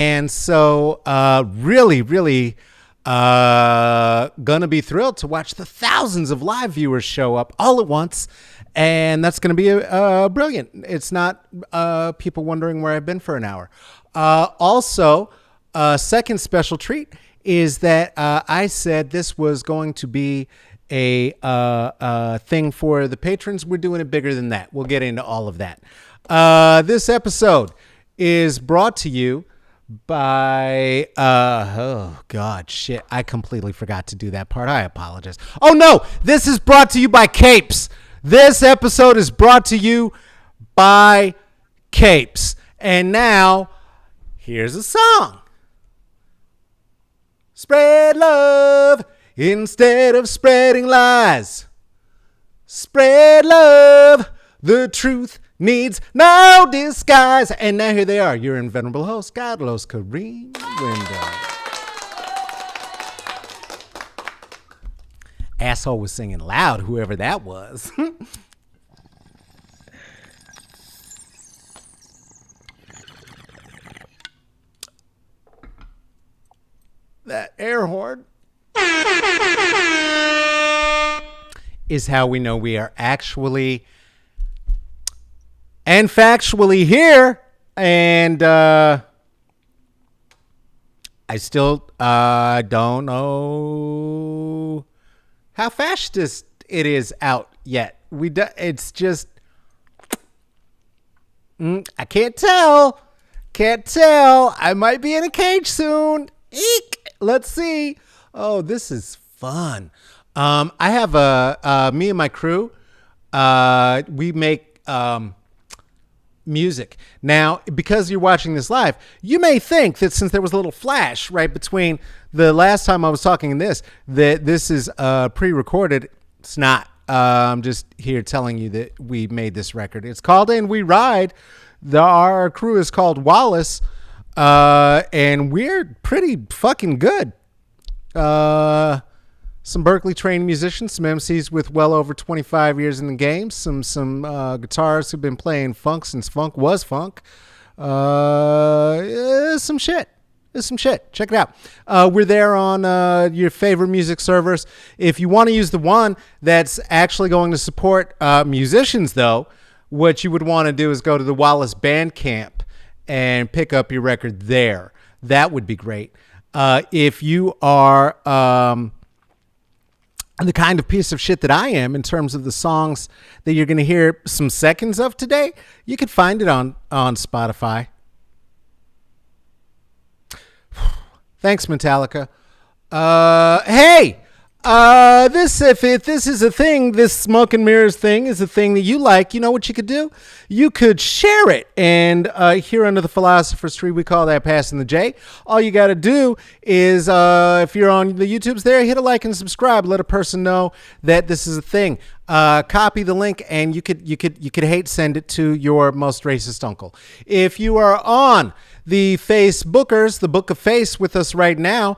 And so really gonna be thrilled to watch the thousands of live viewers show up all at once. And that's going to be brilliant. It's not people wondering where I've been for an hour. Also, second special treat is that I said this was going to be a thing for the patrons. We're doing it bigger than that. We'll get into all of that. This episode is brought to you by oh god shit, I completely forgot to do that part. I apologize. Oh no, this is brought to you by Capes. This episode is brought to you by Capes. And now here's a song. Spread love instead of spreading lies. Spread love. The truth needs no disguise. And now here they are, your invenerable host, Carlos Kareem Window. Asshole was singing loud, whoever that was. That air horn is how we know we are actually and factually here. And I still don't know how fascist it is out yet. It's just I can't tell. I might be in a cage soon. Eek. Let's see. Oh, this is fun. I have me and my crew. We make music. Now, because you're watching this live, you may think that since there was a little flash right between the last time I was talking and this, that this is pre-recorded. It's not. I'm just here telling you that we made this record. It's called And We Ride. Our crew is called Wallace, and we're pretty fucking good. Some Berkeley trained musicians, some MCs with well over 25 years in the game, some guitarists who've been playing funk since funk was funk. Some shit. Check it out. We're there on your favorite music servers. If you want to use the one that's actually going to support musicians, though, what you would want to do is go to the Wallace Bandcamp and pick up your record there. That would be great. If you are the kind of piece of shit that I am in terms of the songs that you're going to hear some seconds of today, you could find it on Spotify. Thanks, Metallica. Hey, if this is a thing, this Smoke and Mirrors thing is a thing that you like, you know what you could do? You could share it. And here under the Philosopher's Tree, we call that passing the J. All you got to do is, if you're on the YouTubes there, hit a like and subscribe. Let a person know that this is a thing. Copy the link, and you could hate send it to your most racist uncle. If you are on the Facebookers, the Book of Face with us right now,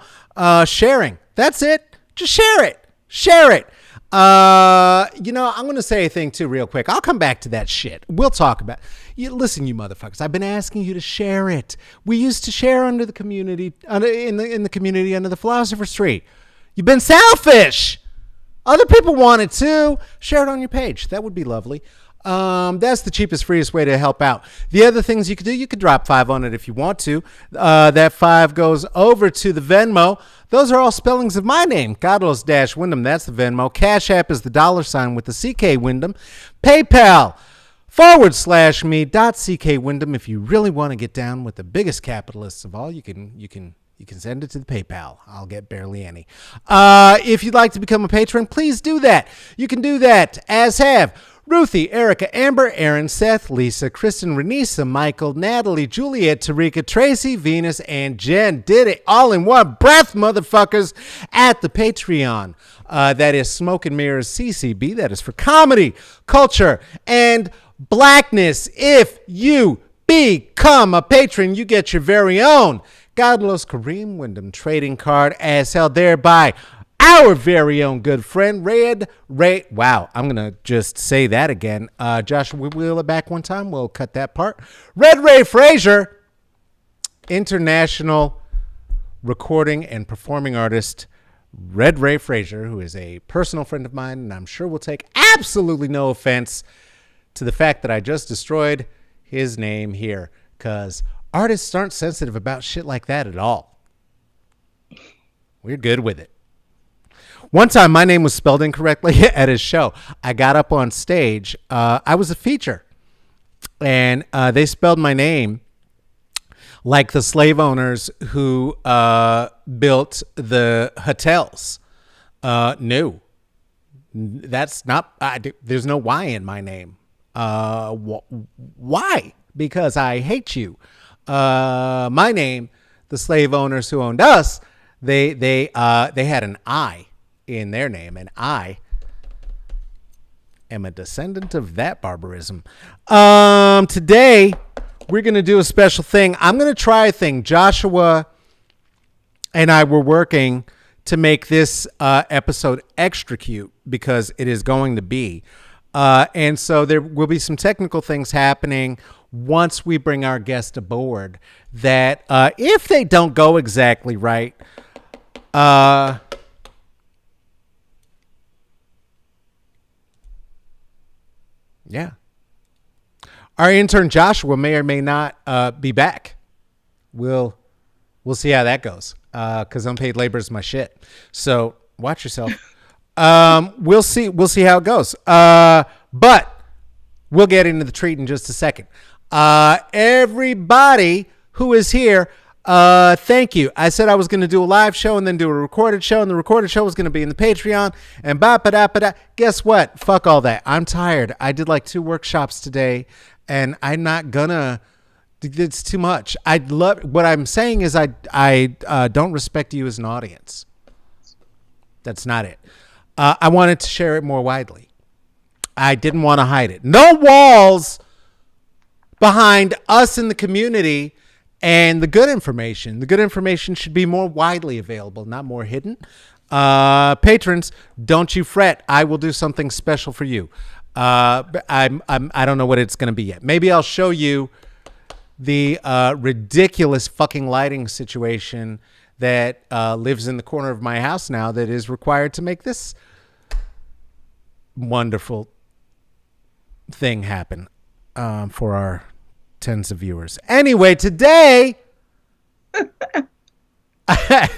sharing. That's it. Just share it. I'm going to say a thing too real quick. I'll come back to that shit. We'll talk about it. Listen, you motherfuckers, I've been asking you to share it. We used to share under the community, in the community under the Philosopher's Tree. You've been selfish. Other people want it too. Share it on your page. That would be lovely. That's the cheapest, freest way to help out. The other things you could do, you could drop $5 on it if you want to. That $5 goes over to the Venmo. Those are all spellings of my name, Carlos-Wyndham. That's the Venmo. Cash App is the $ with the CK Wyndham. PayPal /me.CK Wyndham. If you really want to get down with the biggest capitalists of all, you can send it to the PayPal. I'll get barely any. If you'd like to become a patron, please do that. You can do that, as have Ruthie, Erica, Amber, Aaron, Seth, Lisa, Kristen, Renisa, Michael, Natalie, Juliet, Tarika, Tracy, Venus, and Jen. Did it all in one breath, motherfuckers, at the Patreon. That is Smoke and Mirrors CCB. That is for comedy, culture, and blackness. If you become a patron, you get your very own Carlos Kareem Wyndham trading card, as held there by our very own good friend, Red Ray. Wow, I'm going to just say that again. Joshua, we wheel it back one time. We'll cut that part. Red Ray Frazier. international recording and performing artist Red Ray Frazier, who is a personal friend of mine, and I'm sure will take absolutely no offense to the fact that I just destroyed his name here, because artists aren't sensitive about shit like that at all. We're good with it. One time, my name was spelled incorrectly at his show. I got up on stage. I was a feature, and they spelled my name like the slave owners who built the hotels. No, that's not. There's no Y in my name. Why? Because I hate you. My name, the slave owners who owned us, they had an I in their name, and I am a descendant of that barbarism. Today we're going to do a special thing. I'm going to try a thing. Joshua and I were working to make this episode extra cute, because it is going to be. And so there will be some technical things happening once we bring our guest aboard that if they don't go exactly right, yeah, our intern Joshua may or may not be back. We'll see how that goes, because unpaid labor is my shit. So watch yourself. We'll see how it goes. But we'll get into the treat in just a second. Everybody who is here, thank you. I said I was going to do a live show and then do a recorded show, and the recorded show was going to be in the Patreon, and ba-ba-da-ba-da. Guess what? Fuck all that. I'm tired. I did like 2 workshops today, and I'm not gonna. It's too much. What I'm saying is I don't respect you as an audience. That's not it. I wanted to share it more widely. I didn't want to hide it. No walls behind us in the community and the good information. The good information should be more widely available, not more hidden. Patrons, don't you fret. I will do something special for you. I don't know what it's going to be yet. Maybe I'll show you the ridiculous fucking lighting situation that lives in the corner of my house now that is required to make this wonderful thing happen for our tens of viewers. Anyway, today I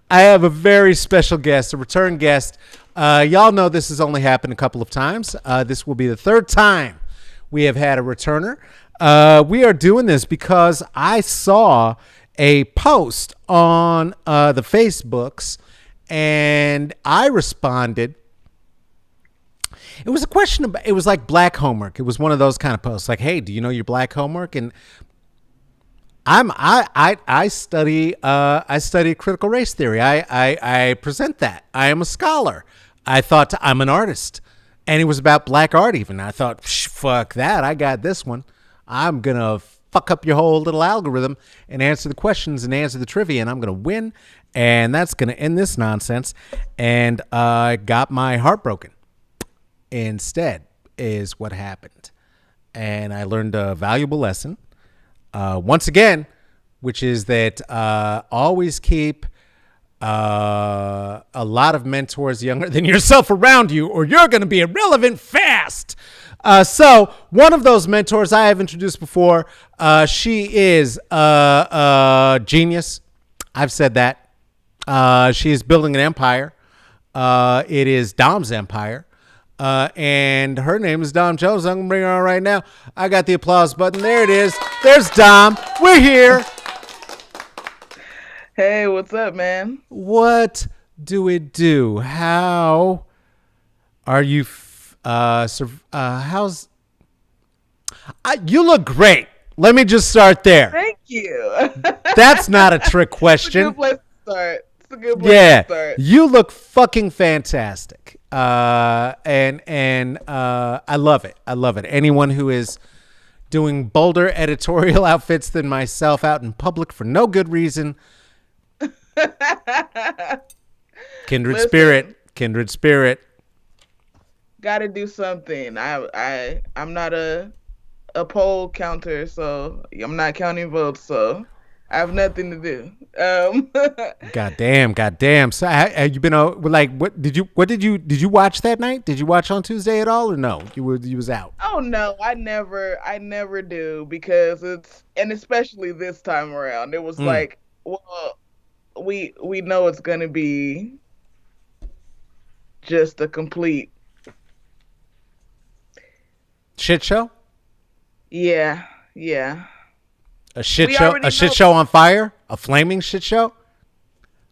have a very special guest, a return guest. Y'all know this has only happened a couple of times. This will be the 3rd time we have had a returner. We are doing this because I saw a post on the Facebooks, and I responded. It was a question about, it was like black homework. It was one of those kind of posts like, hey, do you know your black homework? And I study critical race theory. I present that. I am a scholar. I thought I'm an artist, and it was about black art even. I thought, fuck that. I got this one. I'm going to fuck up your whole little algorithm and answer the questions and answer the trivia, and I'm going to win, and that's going to end this nonsense. And I got my heart broken instead is what happened. And I learned a valuable lesson once again, which is that always keep a lot of mentors younger than yourself around you, or you're going to be irrelevant fast. So one of those mentors I have introduced before, she is a genius. I've said that. She is building an empire. It is Dom's empire. And her name is Dom Jones. I'm going to bring her on right now. I got the applause button. There it is. There's Dom. We're here. Hey, what's up, man? What do it do? How are you? How's? You look great. Let me just start there. Thank you. That's not a trick question. It's a good place to start. It's a good place to start. You look fucking fantastic. And I love it. I love it. Anyone who is doing bolder editorial outfits than myself out in public for no good reason. Kindred spirit. Gotta do something. I'm not a poll counter, so I'm not counting votes. So I have nothing to do. Goddamn, goddamn. So have you been like what did you watch that night? Did you watch on Tuesday at all or no? You was out. Oh no, I never do because and especially this time around, it was Mm. like, well, we know it's gonna be just a complete, Shit show? yeah, yeah. A shit We show? A already shit know. show on fire? A flaming shit show?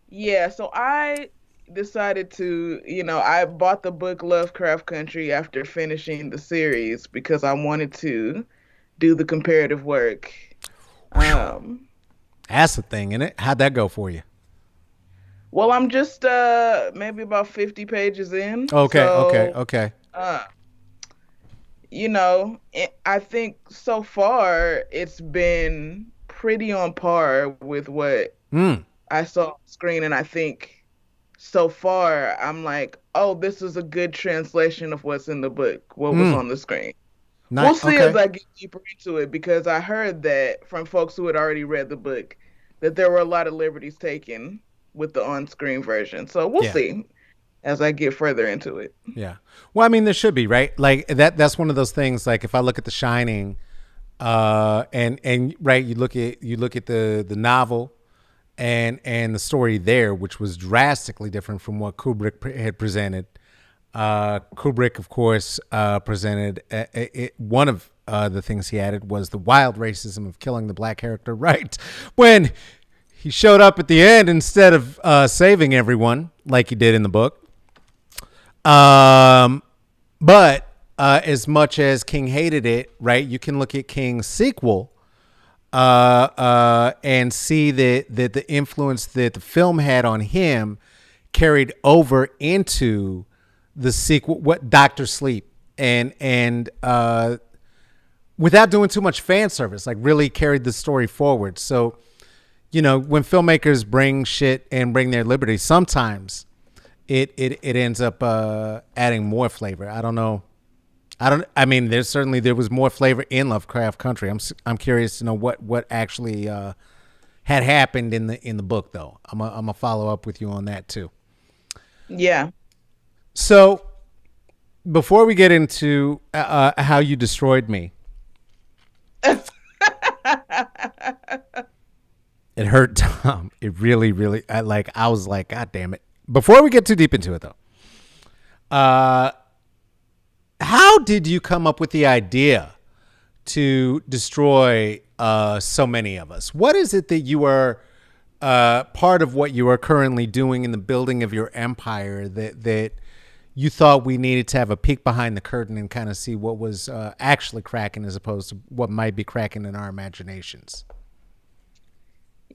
Yeah, so I decided to, I bought the book Lovecraft Country after finishing the series because I wanted to do the comparative work. Um, That's the thing, innit? How'd that go for you? well, I'm just maybe about 50 pages in. Okay, okay, So, okay. uh I think so far it's been pretty on par with what Mm. I saw on screen, and I think so far I'm like, oh, this is a good translation of what's in the book, what was Mm. on the screen. We'll Nice. see as Okay. I get deeper into it because I heard that from folks who had already read the book that there were a lot of liberties taken with the on-screen version. So we'll Yeah. see as I get further into it. Yeah. Well, I mean, there should be, right? Like that's one of those things. Like if I look at The Shining, and right, you look at the novel, and the story there, which was drastically different from what Kubrick had presented. Kubrick, of course, presented one of the things he added was the wild racism of killing the black character. Right when he showed up at the end instead of saving everyone like he did in the book. Um, but as much as King hated it, right, you can look at King's sequel and see that the influence that the film had on him carried over into the sequel, what Doctor Sleep, and without doing too much fan service, like really carried the story forward. So, when filmmakers bring shit and bring their liberty, sometimes it ends up adding more flavor. I don't know. I mean, there was more flavor in Lovecraft Country. I'm curious to know what actually had happened in the book though. I'm a follow up with you on that too. Yeah. So before we get into how you destroyed me, it hurt Tom. It really, really. I was like, God damn it. Before we get too deep into it though, uh, how did you come up with the idea to destroy so many of us? What is it that you are part of what you are currently doing in the building of your empire that you thought we needed to have a peek behind the curtain and kind of see what was actually cracking as opposed to what might be cracking in our imaginations?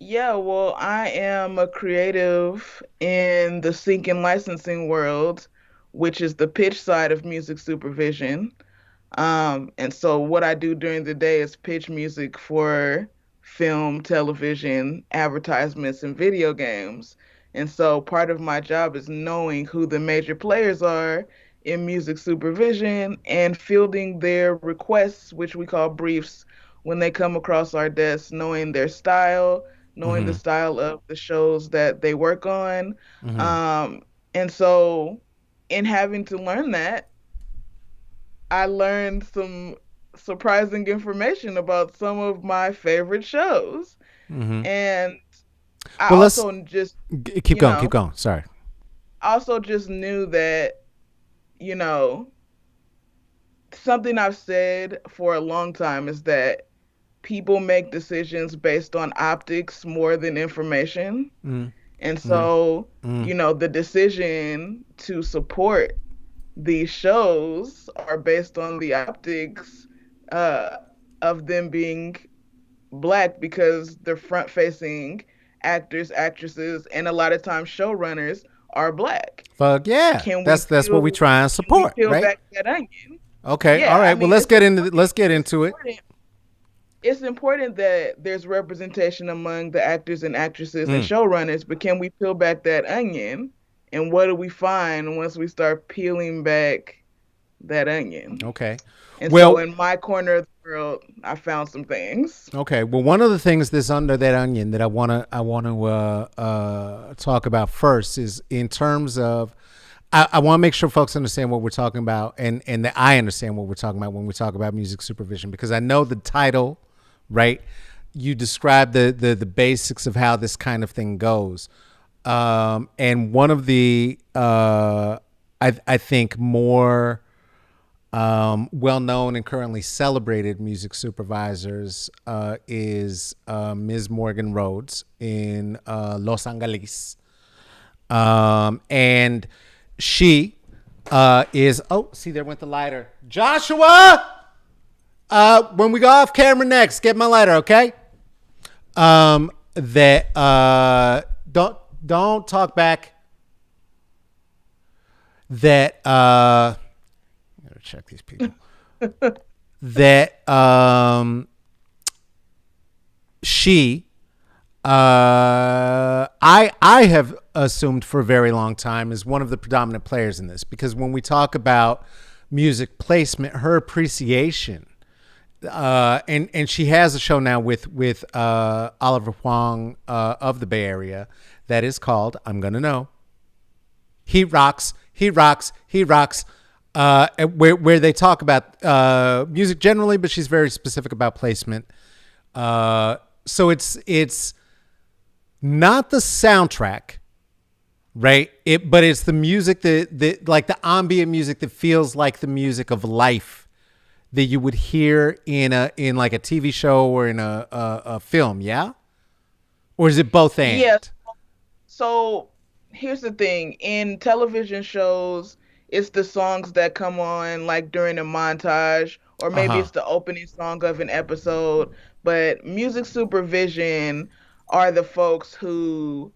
Yeah, well, I am a creative in the sync and licensing world, which is the pitch side of music supervision. And so what I do during the day is pitch music for film, television, advertisements, and video games. And so part of my job is knowing who the major players are in music supervision and fielding their requests, which we call briefs, when they come across our desk, knowing their style, knowing the Mm-hmm. style of the shows that they work on. Mm-hmm. Um, and so in having to learn that, I learned some surprising information about some of my favorite shows. Mm-hmm. And I Well, let's also just, keep you going. Keep know, going. Sorry. also just knew that, you know, something I've said for a long time is that people make decisions based on optics more than information. And Mm-hmm. so, Mm-hmm. the decision to support these shows are based on the optics uh, of them being black because the front facing actors, actresses, and a lot of times showrunners are black. Fuck yeah. Can we That's what we peel try and can we support, peel right? back that onion? Okay. All Yeah, I right. Well, mean let's get it's into it. important it's important that there's representation among the actors and actresses and Mm. showrunners, but can we peel back that onion? And what do we find once we start peeling back that onion? Okay. And so Well, in my corner of the world, I found some things. Okay. Well, one of the things that's under that onion that I want to talk about first is in terms of I want to make sure folks understand what we're talking about and that I understand what we're talking about when we talk about music supervision, because I know the title, right? You describe the basics of how this kind of thing goes. And one of the I think more well known and currently celebrated music supervisors is Ms. Morgan Rhodes in Los Angeles. And she is, oh, see, there went the lighter. Joshua! When we go off camera next, get my lighter, okay? That don't talk back. That I gotta check these people. That she I have assumed for a very long time is one of the predominant players in this, because when we talk about music placement, her appreciation, and she has a show now with Oliver Huang of the Bay Area that is called I'm Gonna Know. He rocks, he rocks, he rocks. Where they talk about music generally, but she's very specific about placement. So it's not the soundtrack, right? But it's the music that like the ambient music that feels like the music of life that you would hear in like a TV show or in a film, yeah? Or is it both and? Yes. So here's the thing. In television shows, it's the songs that come on like during a montage, or Uh maybe huh. it's the opening song of an episode. But music supervision are the folks um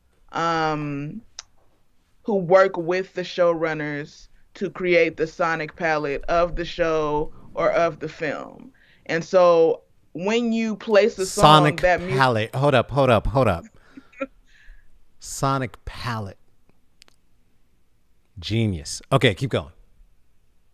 who work with the showrunners to create the sonic palette of the show or of the film. And so when you place a song, Sonic that music. palette. Hold up, hold up, hold up. Sonic palette. Genius. Okay, keep going.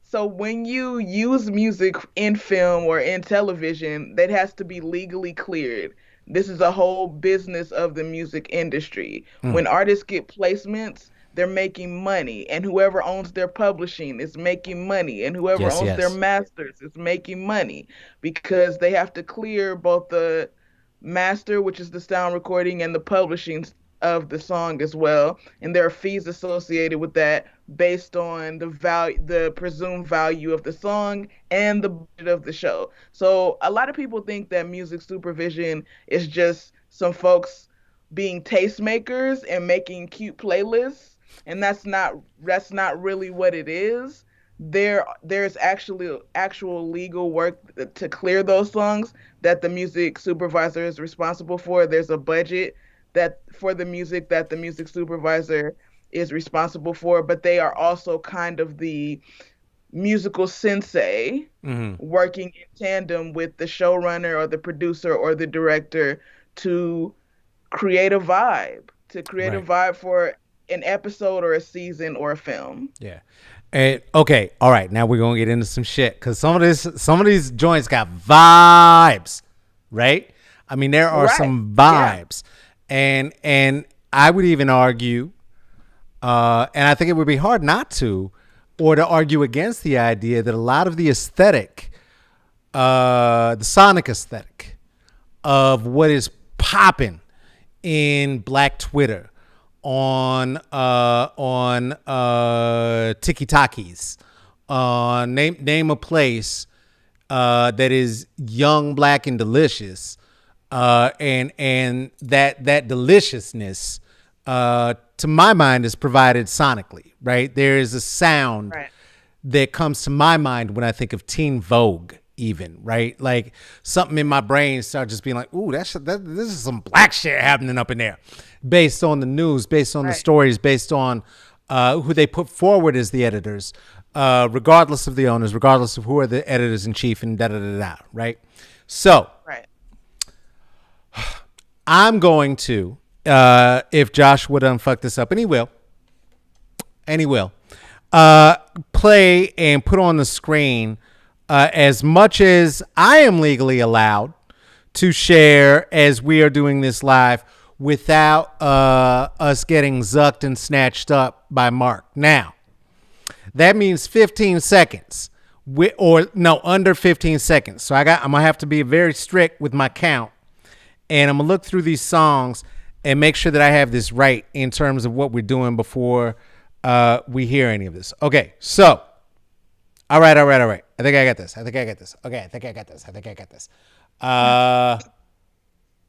So when you use music in film or in television, that has to be legally cleared. This is a whole business of the music industry. Mm. When artists get placements, they're making money, and whoever owns their publishing is making money, and whoever Yes, owns their yes. masters is making money, because they have to clear both the master, which is the sound recording, and the publishing of the song as well. And there are fees associated with that based on the value, the presumed value of the song and the budget of the show. So a lot of people think that music supervision is just some folks being tastemakers and making cute playlists, and that's not really what it is. There's actually actual legal work to clear those songs that the music supervisor is responsible for. There's a budget that for the music that the music supervisor is responsible for, but they are also kind of the musical sensei Mm-hmm. working in tandem with the showrunner or the producer or the director to create a vibe, Right. for an episode or a season or a film. Yeah. And okay, all right. Now we're gonna get into some shit because some of these joints got vibes, right? I mean, there are Right. some Yeah. vibes, and I would even argue, and I think it would be hard not to, or to argue against the idea that a lot of the aesthetic, the sonic aesthetic of what is popping in Black Twitter, on Tiki Takis, name a place that is young, black, and delicious, and that deliciousness, to my mind, is provided sonically. Right, there is a sound Right. that comes to my mind when I think of Teen Vogue, even, right? Like something in my brain starts just being like, ooh, this is some black shit happening up in there, based on the news, based on the Right. stories, based on who they put forward as the editors, regardless of the owners, regardless of who are the editors in chief, and da da da da, right? So Right. I'm going to, if Josh would unfuck this up, and he will, play and put on the screen as much as I am legally allowed to share as we are doing this live without us getting zucked and snatched up by Mark. Now, that means 15 seconds. Or no, under 15 seconds. So I'm gonna have to be very strict with my count, and I'm gonna look through these songs and make sure that I have this right in terms of what we're doing before we hear any of this. Okay, so all right. I think I got this. Okay, I think I got this.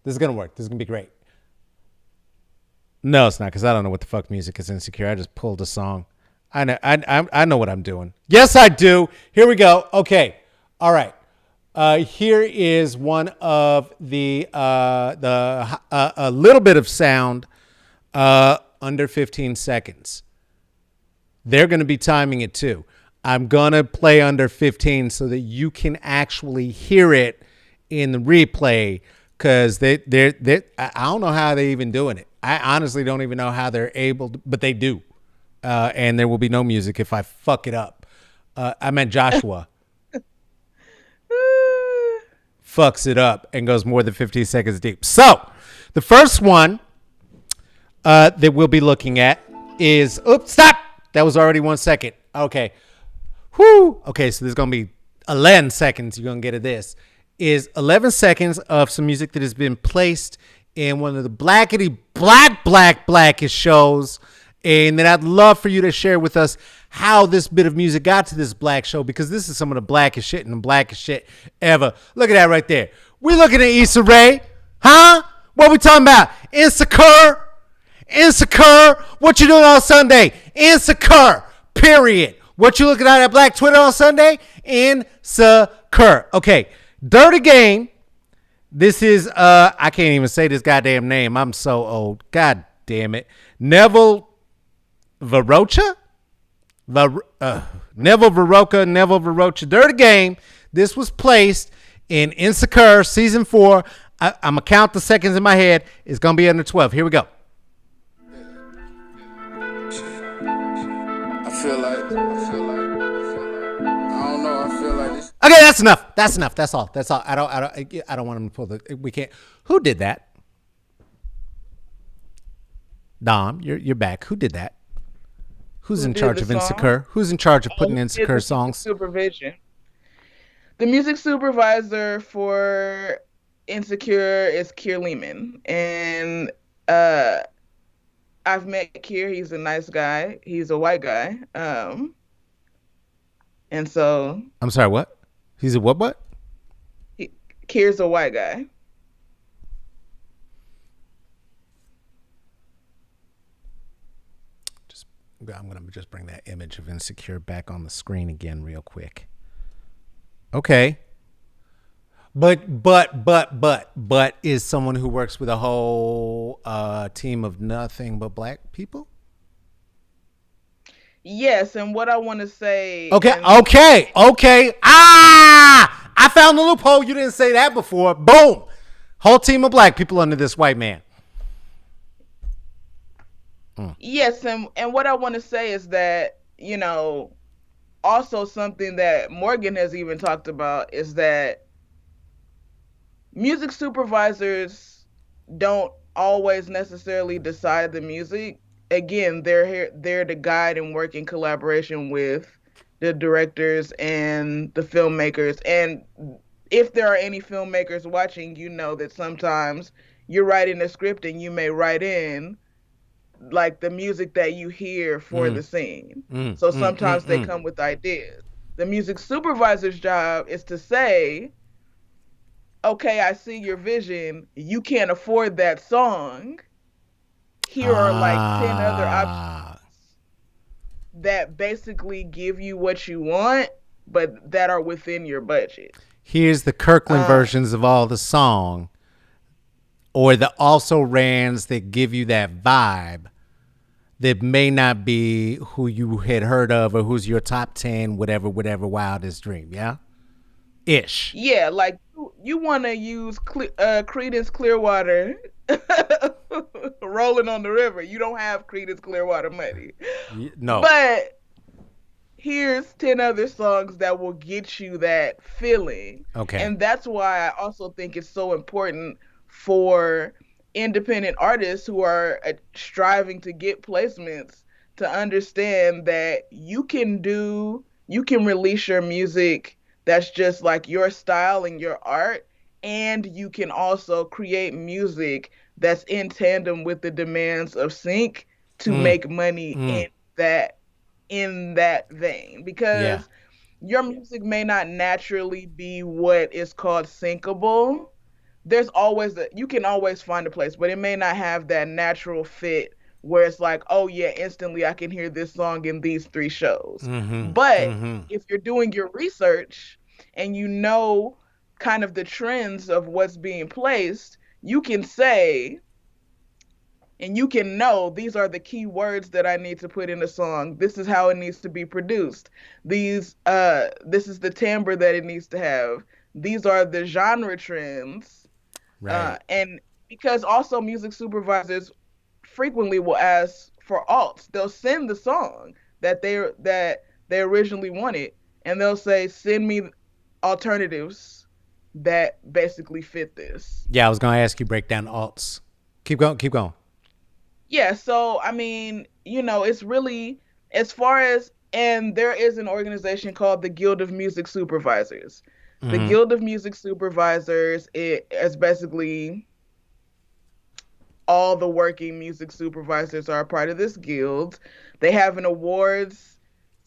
This is gonna work. This is gonna be great. No, it's not, because I don't know what the fuck music is Insecure. I just pulled a song. I know what I'm doing. Yes, I do. Here we go. Okay. All right. Here is one of the a little bit of sound under 15 seconds. They're going to be timing it too. I'm going to play under 15 so that you can actually hear it in the replay, because I don't know how they're even doing it. I honestly don't even know how they're able to, but they do. And there will be no music if I fuck it up. I meant Joshua fucks it up and goes more than 15 seconds deep. So the first one that we'll be looking at is, oops, stop. That was already 1 second. Okay. Whoo. Okay, so there's going to be 11 seconds. You're going to get of this. Is 11 seconds of some music that has been placed in one of the blackest shows. And then I'd love for you to share with us how this bit of music got to this black show, because this is some of the blackest shit and the blackest shit ever. Look at that right there. We're looking at Issa Rae. Huh? What we talking about? Insecure? What you doing on Sunday? Insecure. Period. What you looking at Black Twitter on Sunday? Insecure. Okay. Dirty Game. This is, I can't even say this goddamn name. I'm so old. God damn it. Neville Varocha? Neville Varocha. Dirty Game. This was placed in Insecure season 4. I'm going to count the seconds in my head. It's going to be under 12. Here we go. I feel like, I don't know, I feel like this. Okay, that's enough. That's all. I don't want him to pull we can't. Who did that? Dom, you're back. Who did that? Who's in charge of Insecure? Who's in charge of putting Insecure songs? Supervision. The music supervisor for Insecure is Keir Lehman, and I've met Keir. He's a nice guy. He's a white guy, and so. I'm sorry. What? He's a what? Keir's a white guy. I'm going to just bring that image of Insecure back on the screen again real quick. Okay. But is someone who works with a whole team of nothing but black people? Yes, and what I want to say. Okay. I found the loophole. You didn't say that before. Boom. Whole team of black people under this white man. Yes, and what I want to say is that, also something that Morgan has even talked about is that music supervisors don't always necessarily decide the music. Again, they're to guide and work in collaboration with the directors and the filmmakers. And if there are any filmmakers watching, you know that sometimes you're writing a script and you may write in like the music that you hear for the scene. So sometimes they come with ideas. The music supervisor's job is to say, okay, I see your vision. You can't afford that song. Here are like 10 other options that basically give you what you want, but that are within your budget. Here's the Kirkland versions of all the song, or the also rans that give you that vibe that may not be who you had heard of or who's your top 10, whatever, wildest dream. Yeah. Ish. Yeah. Like you want to use Creedence Clearwater Rolling on the River. You don't have Creedence Clearwater money. No. But here's 10 other songs that will get you that feeling. Okay. And that's why I also think it's so important for independent artists who are striving to get placements to understand that you can release your music that's just like your style and your art, and you can also create music that's in tandem with the demands of sync to make money that in that vein, Yeah. because your music may not naturally be what is called syncable. There's always you can always find a place, but it may not have that natural fit where it's like, oh yeah, instantly I can hear this song in these three shows. But if you're doing your research and you know kind of the trends of what's being placed, you can say, and you can know, these are the key words that I need to put in a song. This is how it needs to be produced. This is the timbre that it needs to have. These are the genre trends. Right. And because also music supervisors frequently will ask for alts. They'll send the song that they originally wanted, and they'll say, send me alternatives that basically fit this. Yeah, I was gonna ask you break down alts. Keep going. Keep going. Yeah, so I mean, it's really, as far as, and there is an organization called the Guild of Music Supervisors. The Guild of Music Supervisors is basically all the working music supervisors are a part of this guild. They have an awards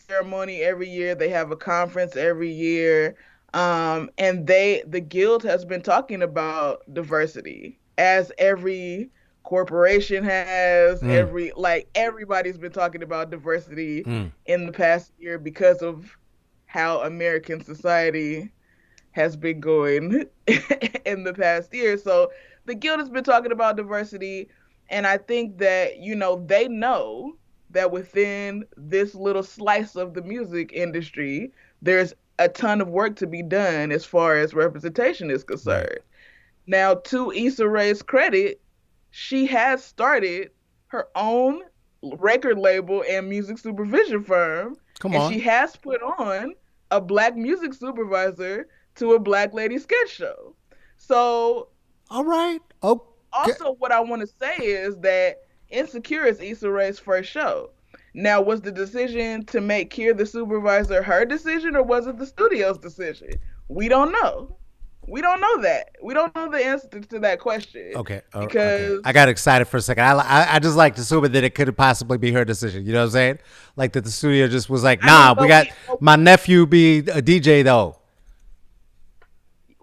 ceremony every year. They have a conference every year. And the guild has been talking about diversity, as every corporation has, everybody's been talking about diversity in the past year because of how American society has been going in the past year. So the guild has been talking about diversity, and I think that, they know that within this little slice of the music industry, there's a ton of work to be done as far as representation is concerned. Right. Now, to Issa Rae's credit, she has started her own record label and music supervision firm. And she has put on a Black music supervisor to a Black lady sketch show. So, all right. Okay. Also, what I want to say is that Insecure is Issa Rae's first show. Now, was the decision to make Kier the supervisor her decision, or was it the studio's decision? We don't know. We don't know that. We don't know the answer to that question. Okay. Because I got excited for a second. I just like to assume that it could possibly be her decision. You know what I'm saying? Like that the studio just was like, nah, my nephew be a DJ though.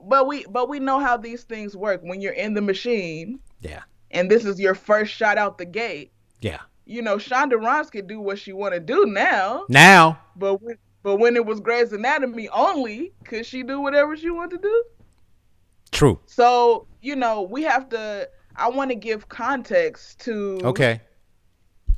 But we know how these things work when you're in the machine. Yeah. And this is your first shot out the gate. Yeah. Shonda Rhimes can do what she want to do now. But when it was Grey's Anatomy only, could she do whatever she wanted to do? True. So, we have to, I want to give context to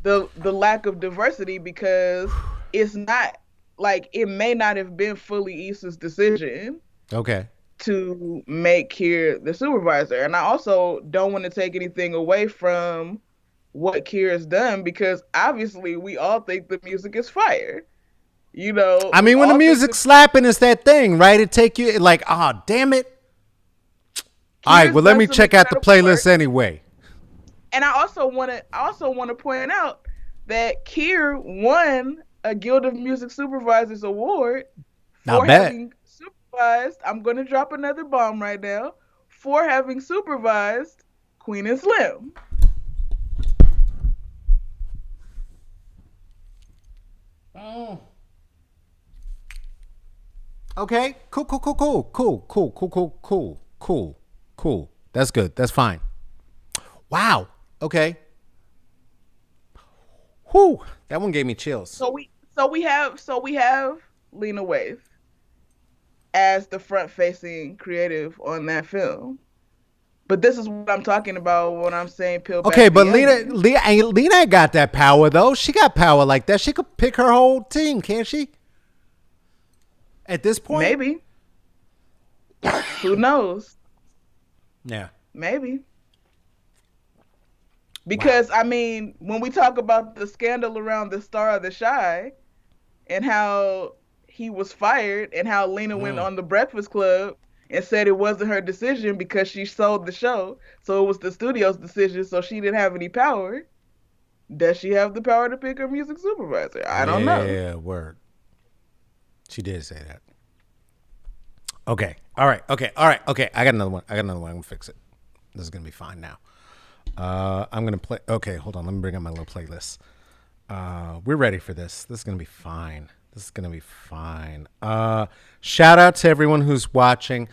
the lack of diversity, because it's not like, it may not have been fully Issa's decision. Okay. To make Kier the supervisor. And I also don't want to take anything away from what Kier has done, because obviously we all think the music is fire. I mean, when the music's slapping, it's that thing, right? It take you like, oh, damn it. All right, well, let me check out the playlist anyway. And I also want to point out that Kier won a Guild of Music Supervisors award for having supervised, I'm going to drop another bomb right now, for having supervised Queen and Slim. Oh. Okay, cool. That's good. That's fine. Wow. Okay. Whew. That one gave me chills. So we have Lena Waithe as the front-facing creative on that film. But this is what I'm talking about when I'm saying peel back. Okay, but Lena got that power though. She got power like that. She could pick her whole team, can't she? At this point, maybe. Who knows? Yeah, maybe. Because I mean, when we talk about the scandal around the Star of the Shy, and how he was fired, and how Lena went Mm. on the Breakfast Club and said it wasn't her decision because she sold the show, so it was the studio's decision, so she didn't have any power. Does she have the power to pick her music supervisor? I don't know. Yeah, word. She did say that. Okay. All right. Okay. All right. Okay. I got another one. I'm gonna fix it. This is gonna be fine now. I'm gonna play. Okay, hold on. Let me bring up my little playlist. We're ready for this. This is gonna be fine. This is gonna be fine. Shout out to everyone who's watching.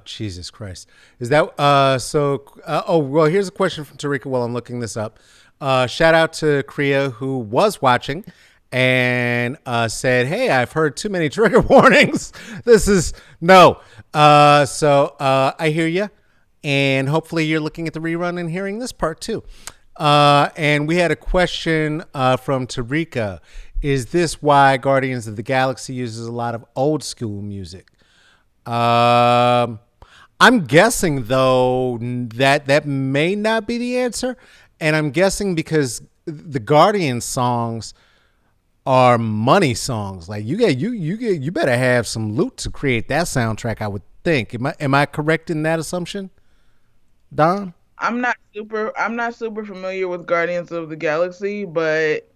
Jesus Christ. Is that so? Oh well, here's a question from Tarika while I'm looking this up. Shout out to Kriya who was watching and said, "Hey, I've heard too many trigger warnings. This is no." I hear you, and hopefully you're looking at the rerun and hearing this part too. And we had a question from Tarika. Is this why Guardians of the Galaxy uses a lot of old school music? Um, I'm guessing though that may not be the answer, and I'm guessing because the Guardian songs are money songs. Like you better have some loot to create that soundtrack. I would think. Am I correct in that assumption, Don? I'm not super familiar with Guardians of the Galaxy, but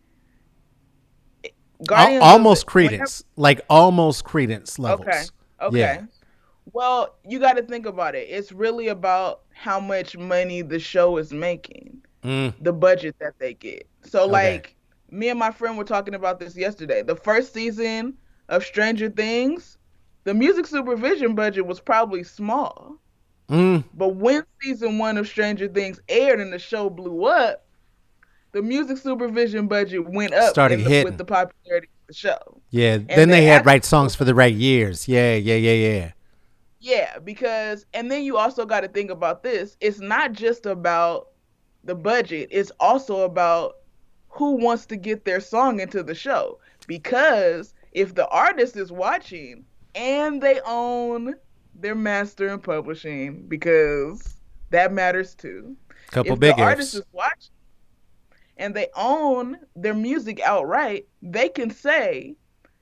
Guardians of the Almost whenever credence, like almost credence okay, levels. Yeah. okay. Well, you got to think about it. It's really about how much money the show is making, Mm, the budget that they get. So, okay. like, me and my friend were talking about this yesterday. The first season of Stranger Things, the music supervision budget was probably small. Mm, But when season one of Stranger Things aired and the show blew up, the music supervision budget went up started with hitting. the popularity of the show. Yeah. And Then they they had right actually, songs for the right years. Yeah. Yeah. Yeah. Yeah. yeah, because, and then you also got to think about this. It's not just about the budget, it's also about who wants to get their song into the show. Because if the artist is watching and they own their master and publishing, because that matters too. Couple If the big artist ifs. is watching and they own their music outright, they can say,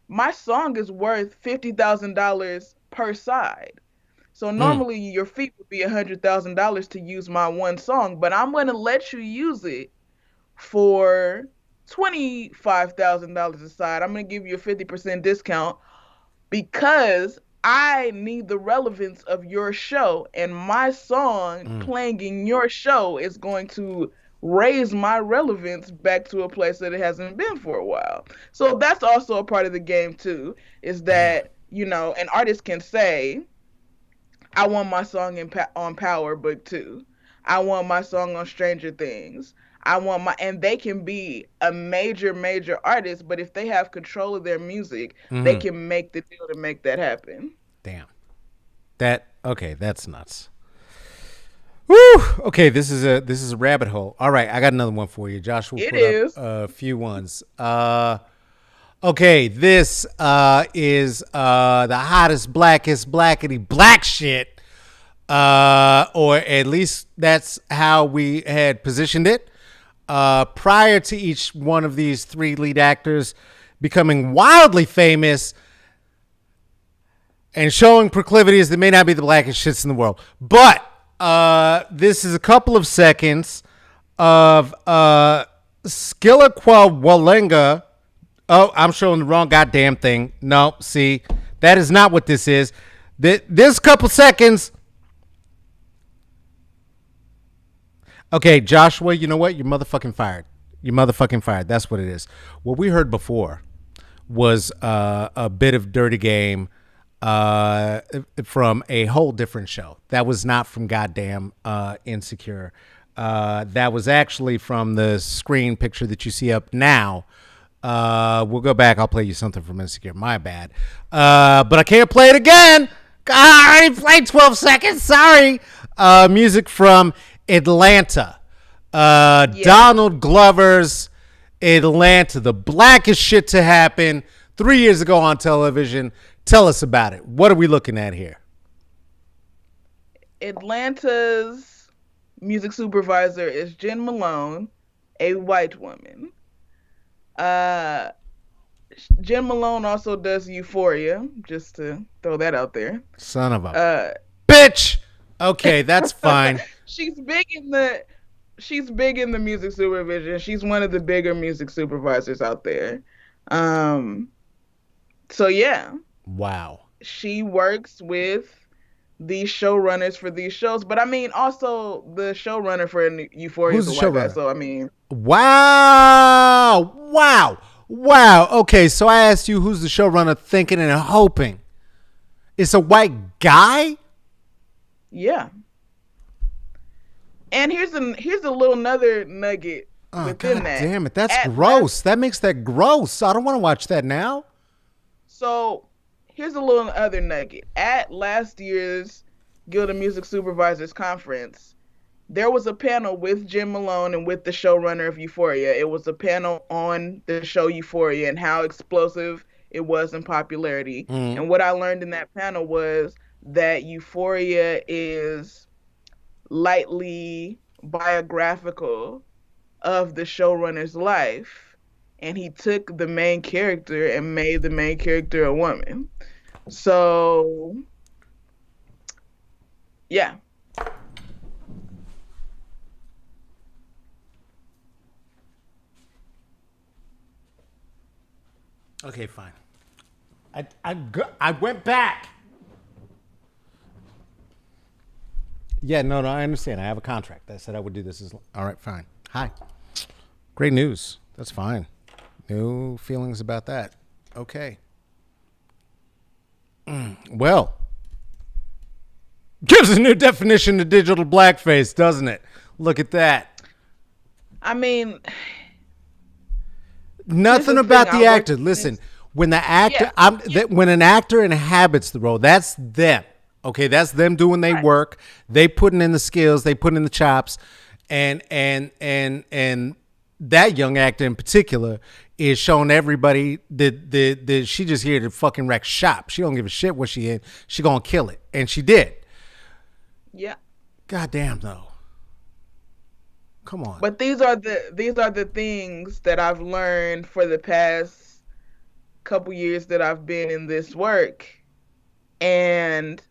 my song is worth $50,000 per side. So Mm, normally your fee would be $100,000 to use my one song, but I'm going to let you use it for $25,000 a side. I'm going to give you a 50% discount because I need the relevance of your show, and my song mm. playing in your show is going to raise my relevance back to a place that it hasn't been for a while. So that's also a part of the game too, is Damn. that, an artist can say, I want my song on Power Book 2. I want my song on Stranger Things. And they can be a major, major artist, but if they have control of their music, they Mm-hmm. can make the deal to make that happen. Damn. That okay. That's nuts. Woo! Okay, this is a rabbit hole. All right, I got another one for you. Joshua It put up is. a few ones. Okay, this is the hottest, blackest, blackety black shit. Or at least that's how we had positioned it. Prior to each one of these three lead actors becoming wildly famous and showing proclivities that may not be the blackest shits in the world. But this is a couple of seconds of Skilakwa Walenga. Oh, I'm showing the wrong goddamn thing. No, see, that is not what this is. This couple seconds. Okay, Joshua, you know what? You're motherfucking fired. You're motherfucking fired. That's what it is. What we heard before was a bit of Dirty Game uh, from a whole different show. That was not from goddamn Insecure. That was actually from the screen picture that you see up now. We'll go back. I'll play you something from Insecure. My bad. But I can't play it again. I already played 12 seconds. Sorry. Music from Atlanta. Yeah. Donald Glover's Atlanta, the blackest shit to happen 3 years ago on television. Tell us about it. What are we looking at here? Atlanta's music supervisor is Jen Malone, a white woman. Uh, Jen Malone also does Euphoria, just to throw that out there. Son of a Uh, bitch. Okay, that's fine. she's big in the she's big in the music supervision. She's one of the bigger music supervisors out there. Um, so yeah, Wow. she works with the showrunners for these shows. But I mean, also the showrunner for Euphoria Who's is the a white guy. showrunner? So I mean, Wow. Wow. Wow. Okay, so I asked you who's the showrunner, thinking and hoping it's a white guy? yeah. And here's a little another nugget Oh, within god that. damn it. That's At last, gross. That makes that gross. I don't want to watch that now. so here's a little other nugget. At last year's Guild of Music Supervisors conference, there was a panel with Jim Malone and with the showrunner of Euphoria. It was a panel on the show Euphoria and how explosive it was in popularity. Mm. And what I learned in that panel was that Euphoria is lightly biographical of the showrunner's life. And he took the main character and made the main character a woman. So, yeah. Okay, fine. I went back. Yeah, no, I understand. I have a contract that said I would do this. All right, fine. Hi. Great news. That's fine. No feelings about that. Okay. Well, gives a new definition to digital blackface, doesn't it? Look at that. I mean, Nothing the about thing, the I work actor. in Listen, this- when the actor, yeah. when an actor inhabits the role, that's them. Okay, that's them doing their Right. work. They putting in the skills. They putting in the chops, and that young actor in particular is showing everybody that she just here to fucking wreck shop. She don't give a shit what she in. She gonna kill it, and she did. Yeah. God damn though. Come on. But these are the things that I've learned for the past couple years that I've been in this work. And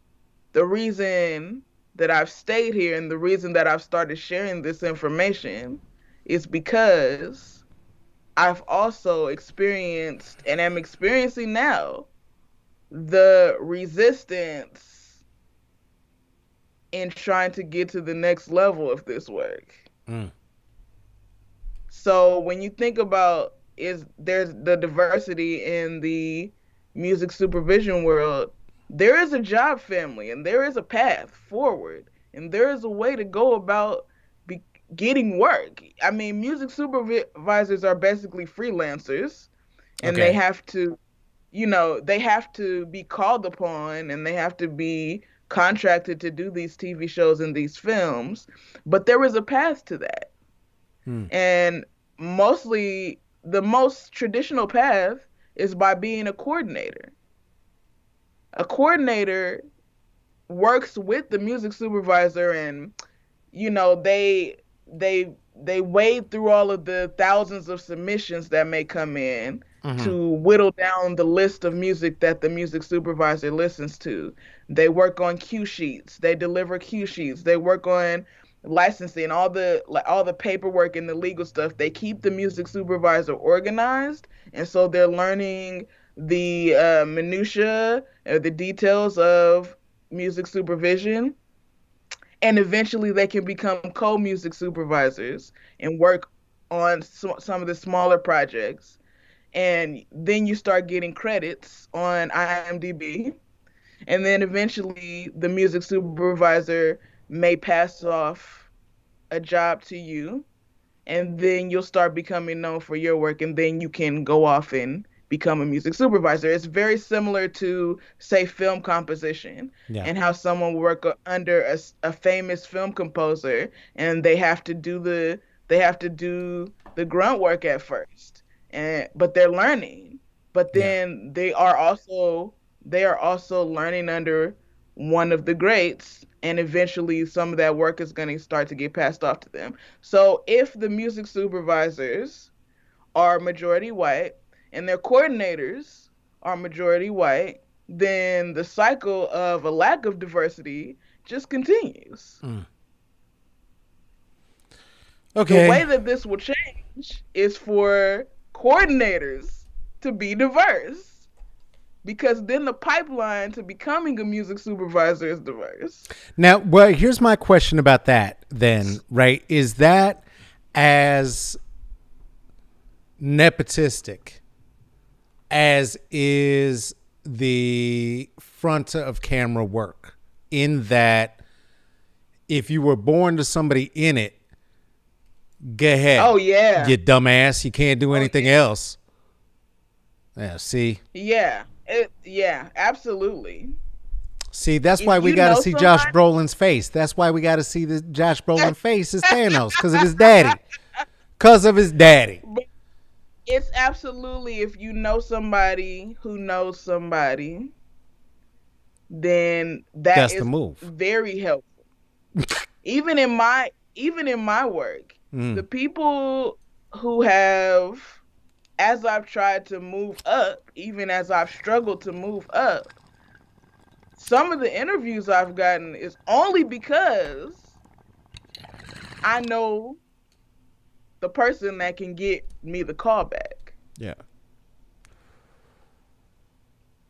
the reason that I've stayed here and the reason that I've started sharing this information is because I've also experienced and am experiencing now the resistance in trying to get to the next level of this work. Mm. So when you think about is there's the diversity in the music supervision world, there is a job family and there is a path forward and there is a way to go about getting work. I mean, music supervisors are basically freelancers and they Okay. have to, they have to be called upon and they have to be contracted to do these TV shows and these films, but there is a path to that. Hmm. And mostly the most traditional path is by being a coordinator. A coordinator works with the music supervisor and they wade through all of the thousands of submissions that may come in to whittle down the list of music that the music supervisor listens to. They work on cue sheets, they deliver cue sheets, they work on licensing, all the paperwork and the legal stuff. They keep the music supervisor organized, and so they're learning the minutia or the details of music supervision, and eventually they can become co-music supervisors and work on some of the smaller projects. And then you start getting credits on IMDb, and then eventually the music supervisor may pass off a job to you, and then you'll start becoming known for your work, and then you can go off and become a music supervisor. It's very similar to, say, film composition, Yeah. and how someone will work under a famous film composer, and they have to do the grunt work at first, but they're learning. But then they are also learning under one of the greats, and eventually some of that work is going to start to get passed off to them. So if the music supervisors are majority white and their coordinators are majority white, then the cycle of a lack of diversity just continues. The way Okay. that this will change is for coordinators to be diverse, because then the pipeline to becoming a music supervisor is diverse. Now, well, here's my question about that then, right? Is that as nepotistic as is the front of camera work, in that if you were born to somebody in it, go ahead. Oh yeah. You dumbass. You can't do anything else. Yeah, see? Yeah, absolutely. See, that's If why we you got to know see Josh somebody- Brolin's face. That's why we got to see the Josh Brolin face as Thanos, because of his daddy. Because of his daddy. It's absolutely, if you know somebody who knows somebody, then That's is the move. very helpful. even in my work, the people who have, as I've tried to move up, even as I've struggled to move up, some of the interviews I've gotten is only because I know the person that can get me the call back. Yeah.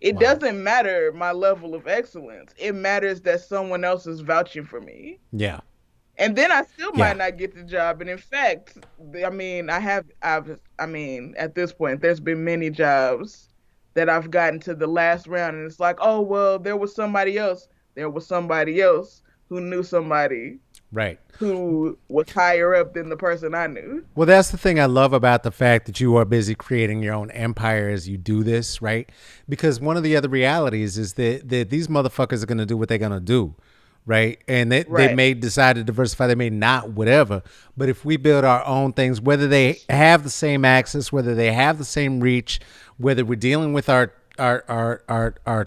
It Wow. doesn't matter my level of excellence. It matters that someone else is vouching for me. Yeah. And then I still Yeah. might not get the job. And in fact, I mean, at this point, there's been many jobs that I've gotten to the last round, and it's like, oh, well, there was somebody else. There was somebody else who knew somebody Right. who was higher up than the person I knew. Well, that's the thing I love about the fact that you are busy creating your own empire as you do this, right? Because one of the other realities is that these motherfuckers are going to do what they're going to do, right? And they Right. may decide to diversify, they may not, whatever. But if we build our own things, whether they have the same access, whether they have the same reach, whether we're dealing with our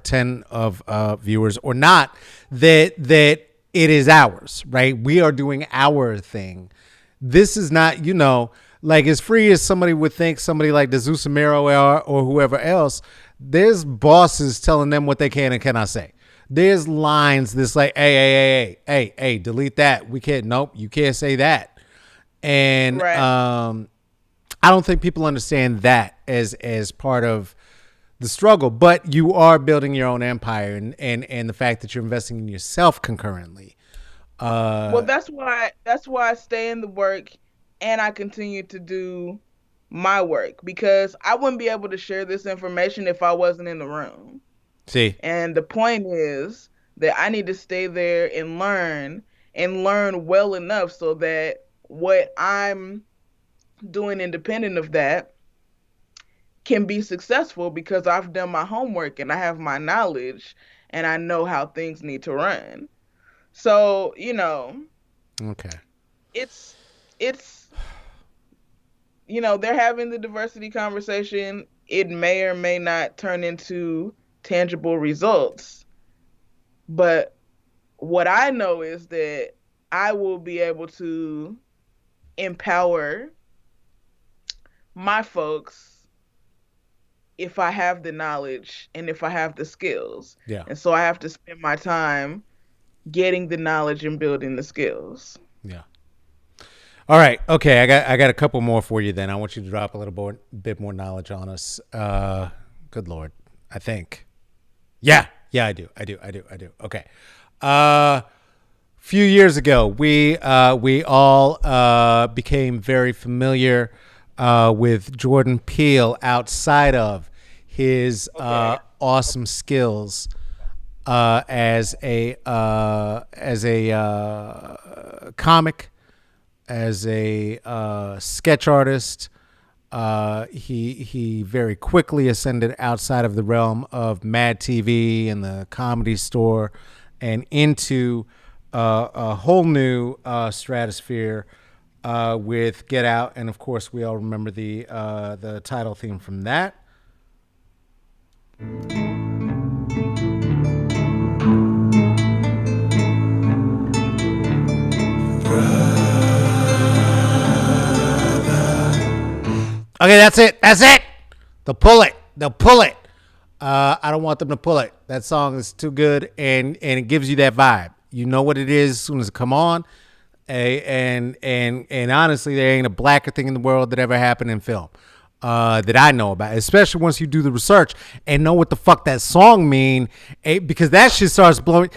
10 of viewers or not, that it is ours, right? We are doing our thing. This is not, like as free as somebody would think, somebody like DeZusa Mero or whoever else, there's bosses telling them what they can and cannot say. There's lines that's like, hey, delete that. We can't, nope, you can't say that. And Right. I don't think people understand that as part of the struggle, but you are building your own empire, and the fact that you're investing in yourself concurrently. Well, that's why I stay in the work and I continue to do my work, because I wouldn't be able to share this information if I wasn't in the room. See, And the point is that I need to stay there and learn well enough so that what I'm doing independent of that can be successful, because I've done my homework and I have my knowledge and I know how things need to run. So, okay, it's they're having the diversity conversation. It may or may not turn into tangible results, but what I know is that I will be able to empower my folks if I have the knowledge and if I have the skills. yeah, And so I have to spend my time getting the knowledge and building the skills. yeah. All right, okay. I got a couple more for you. Then I want you to drop a little bit more knowledge on us. Good Lord, I think. Yeah, I do. Okay. Few years ago, we all became very familiar with Jordan Peele outside of his awesome skills as a comic, as a sketch artist. He very quickly ascended outside of the realm of Mad TV and the Comedy Store and into a whole new stratosphere with Get Out, and of course we all remember the title theme from that. Okay, that's it. That's it. They'll pull it. They'll pull it. I don't want them to pull it. That song is too good, and it gives you that vibe. You know what it is as soon as it come on. And honestly, there ain't a blacker thing in the world that ever happened in film that I know about, especially once you do the research and know what the fuck that song mean, because that shit starts blowing.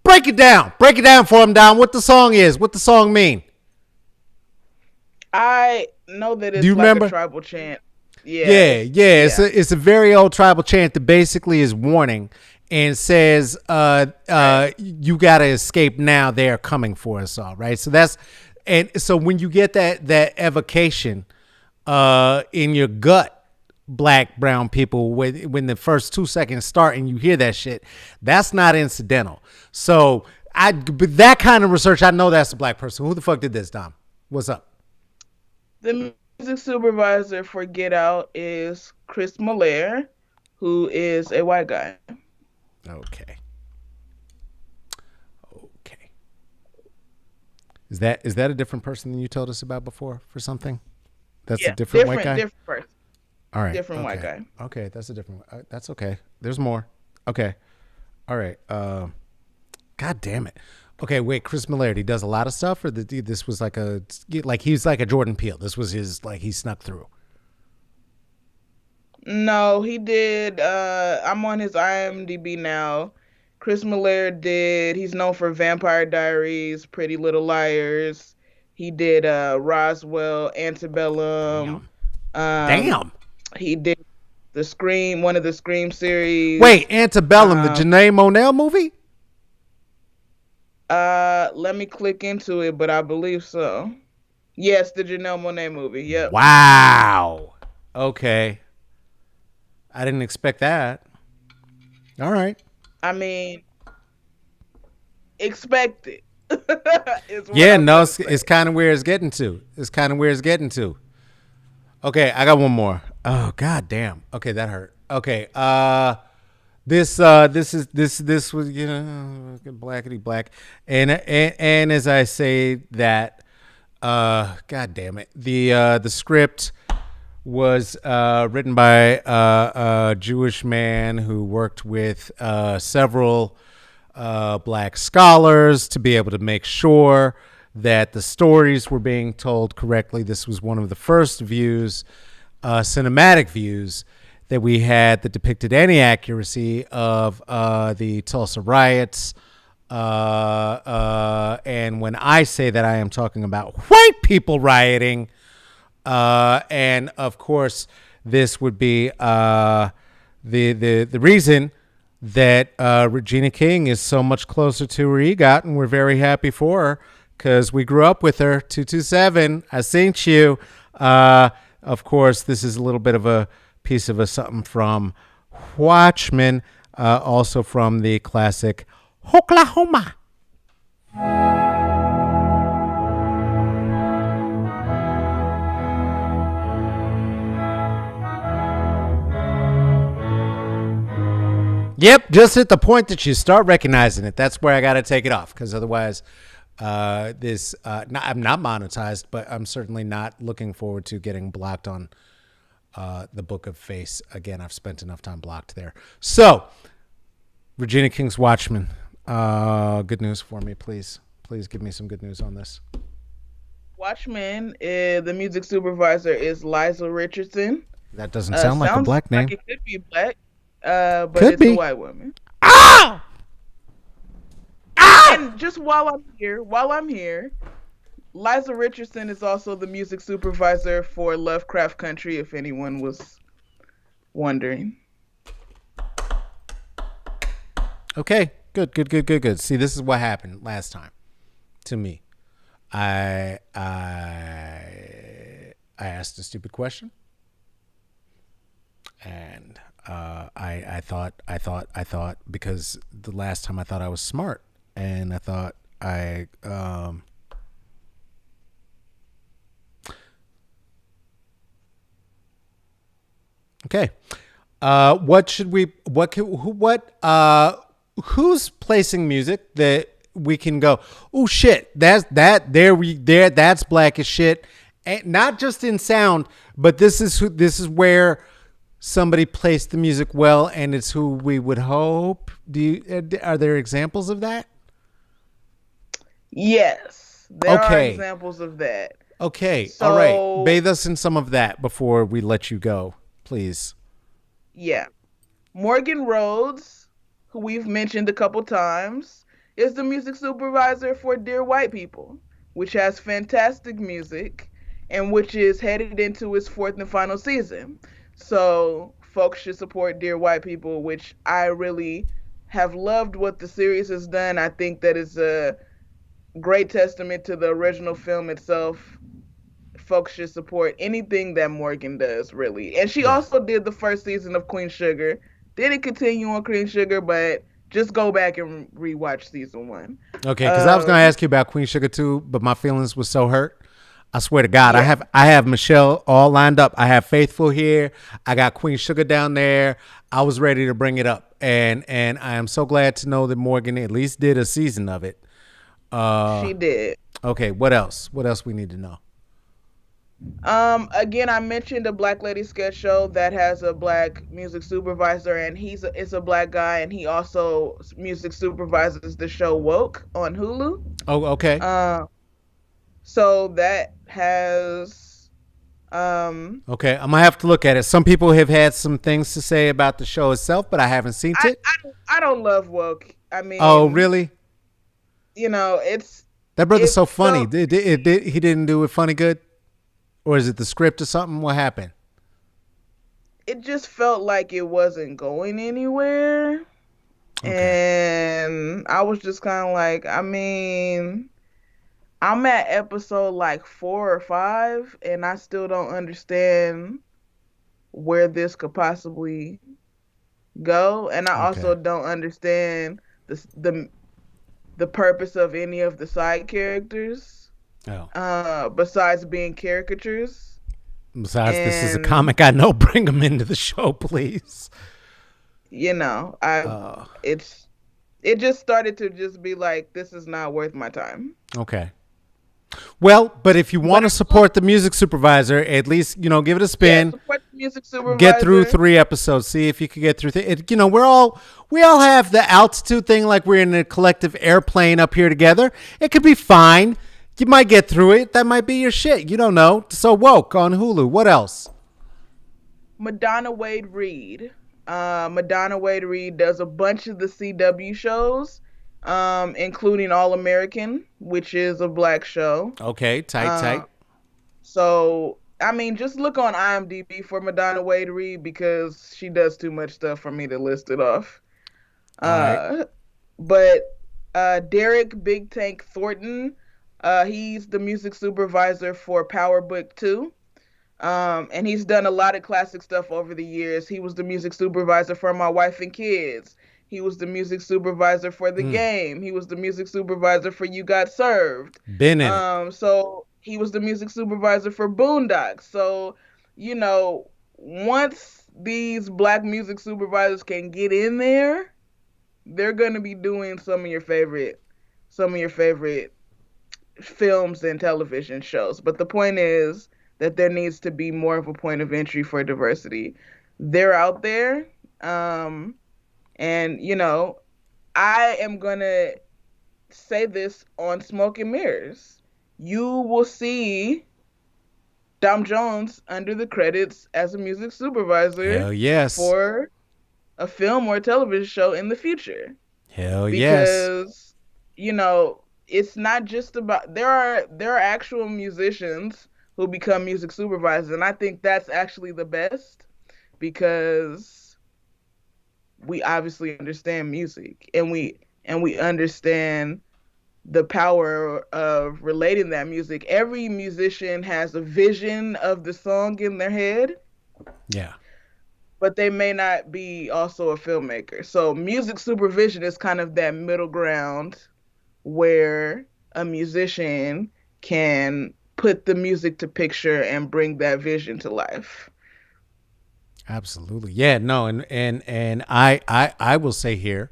Break it down for him, Don. What the song is, what the song mean. I know that it's Do you like remember? a tribal chant. Yeah. It's a very old tribal chant that basically is warning and says, you gotta escape now. They are coming for us all, right? So so when you get that evocation in your gut, black, brown people, when the first 2 seconds start and you hear that shit, that's not incidental. So but that kind of research, I know that's a black person. Who the fuck did this, Dom? What's up? The music supervisor for Get Out is Chris Malaire, who is a white guy. Okay. Is that a different person than you told us about before for something? That's a different white guy? Different person. All right. Different white guy. Okay, that's a different that's okay. There's more. Okay. All right. God damn it. Okay, wait, Chris Malaire, he does a lot of stuff, or this was he's like a Jordan Peele. This was his, like, he snuck through. No, he did. I'm on his IMDb now. Chris Malaire he's known for Vampire Diaries, Pretty Little Liars. He did Roswell, Antebellum. Damn. He did one of the Scream series. Wait, Antebellum, the Janae Monell movie? Let me click into it, but I believe so. Yes, the Janelle Monáe movie. Yep. Wow. Okay. I didn't expect that. All right. I mean, expect it. Yeah, no, it's kind of where it's getting to. Okay, I got one more. Oh, god damn. Okay, that hurt. Okay, this was, you know, blackety black, and as I say that, god damn it, the script was written by a Jewish man who worked with several black scholars to be able to make sure that the stories were being told correctly. This was one of the first views, cinematic views, that we had that depicted any accuracy of the Tulsa riots. And when I say that, I am talking about white people rioting. And of course, this would be the reason that Regina King is so much closer to her EGOT, and we're very happy for her because we grew up with her. 227, I seen you. Of course, this is a little bit of a piece of something from Watchmen, also from the classic Oklahoma. Yep, just at the point that you start recognizing it, that's where I got to take it off, because otherwise I'm not monetized, but I'm certainly not looking forward to getting blocked on the Book of Face. Again, I've spent enough time blocked there. So, Regina King's Watchmen. Good news for me, please. Please give me some good news on this. Watchmen, the music supervisor is Liza Richardson. That doesn't sound like a black name. Like it could be black, but could it's be a white woman. Ah! And just while I'm here, Liza Richardson is also the music supervisor for Lovecraft Country, if anyone was wondering. Okay, good. See, this is what happened last time to me. I asked a stupid question, and I thought because the last time I thought I was smart, and I thought okay. Who's placing music that we can go, oh shit, that's black as shit, And not just in sound, but this is where somebody placed the music well, and it's who we would hope. Are there examples of that? Yes, there are Okay. examples of that. Okay. All right. So, Bathe us in some of that before we let you go, please. yeah. Morgan Rhodes, who we've mentioned a couple times, is the music supervisor for Dear White People, which has fantastic music and which is headed into its fourth and final season. So, folks should support Dear White People, which I really have loved what the series has done. I think that is a great testament to the original film itself. Folks should support anything that Morgan does, really. And she Yeah. also did the first season of Queen Sugar. Didn't continue on Queen Sugar, but just go back and rewatch season one. Okay, because I was gonna Um, ask you about Queen Sugar too, but my feelings were so hurt. I swear to God, I yeah, have I have Michelle all lined up. I have Faithful here. I got Queen Sugar down there. I was ready to bring it up, and I am so glad to know that Morgan at least did a season of it. she did. Okay, what else? What else we need to know? Again, I mentioned a Black Lady sketch show that has a black music supervisor, and it's a black guy, and he also music supervises the show Woke on Hulu. Oh, okay, Uh, so that has um okay. I'm gonna have to look at it. Some people have had some things to say about the show itself, but I haven't seen it. I don't love Woke. I Oh, mean, really? it's That brother's it so funny. felt He didn't do it funny good, or is it the script or something? What happened? it just felt like it wasn't going anywhere. Okay. And I was just kind of like, I mean, I'm at episode like 4 or 5, and I still don't understand where this could possibly go. And I Okay. also don't understand the purpose of any of the side characters, Oh. besides being caricatures. Besides, this is a And comic I know. Bring him into the show, please. I Uh, it's it just started to just be like, this is not worth my time. okay. Well, but if you want But to support the music supervisor, at least give it a yeah, spin. support the music Get through supervisor. 3 episodes. See if you can get through. We all have the altitude thing, like we're in a collective airplane up here together. It could be fine. You might get through it. That might be your shit. You don't know. So Woke on Hulu. What else? Madonna Wade Reed. Madonna Wade Reed does a bunch of the CW shows, including All American, which is a black show. Okay, tight, Uh, tight. so, I mean, just look on IMDb for Madonna Wade Reed because she does too much stuff for me to list it off. All right. Uh, but Derek Big Tank Thornton, he's the music supervisor for Power Book 2. And he's done a lot of classic stuff over the years. He was the music supervisor for My Wife and Kids. He was the music supervisor for The Game. He was the music supervisor for You Got Served. Been in it. So he was the music supervisor for Boondocks. So, once these black music supervisors can get in there, they're gonna be doing some of your favorite films and television shows. But the point is that there needs to be more of a point of entry for diversity. They're out there. And, I am going to say this on Smoke and Mirrors. You will see Dom Jones under the credits as a music supervisor Hell yes. for a film or a television show in the future. Hell yes. Because it's not just about there are actual musicians who become music supervisors, and I think that's actually the best because we obviously understand music, and we understand the power of relating that music. Every musician has a vision of the song in their head, Yeah. but they may not be also a filmmaker. So music supervision is kind of that middle ground where a musician can put the music to picture and bring that vision to life. Absolutely. Yeah, no, and I will say here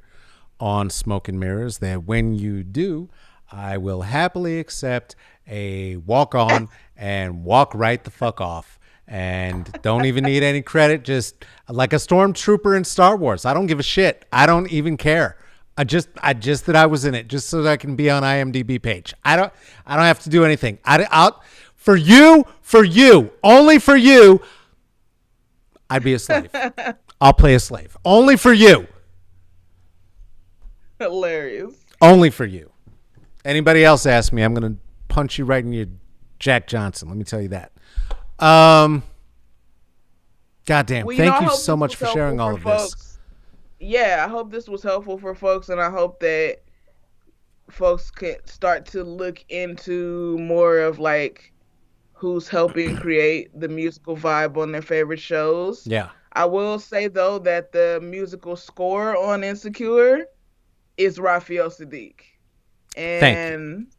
on Smoke and Mirrors that when you do, I will happily accept a walk on and walk right the fuck off. And don't even need any credit. Just like a stormtrooper in Star Wars. I don't give a shit. I don't even care. I just that I was in it, just so that I can be on IMDb page. I don't have to do anything. I'll for you, only for you. I'd be a slave. I'll play a slave. Only for you. Hilarious. Only for you. Anybody else ask me, I'm gonna punch you right in your Jack Johnson. Let me tell you that. Goddamn. Well, Thank you so much for sharing all of folks. this. Yeah, I hope this was helpful for folks, and I hope that folks can start to look into more of like who's helping create the musical vibe on their favorite shows. Yeah. I will say though that the musical score on Insecure is Raphael Sadiq. And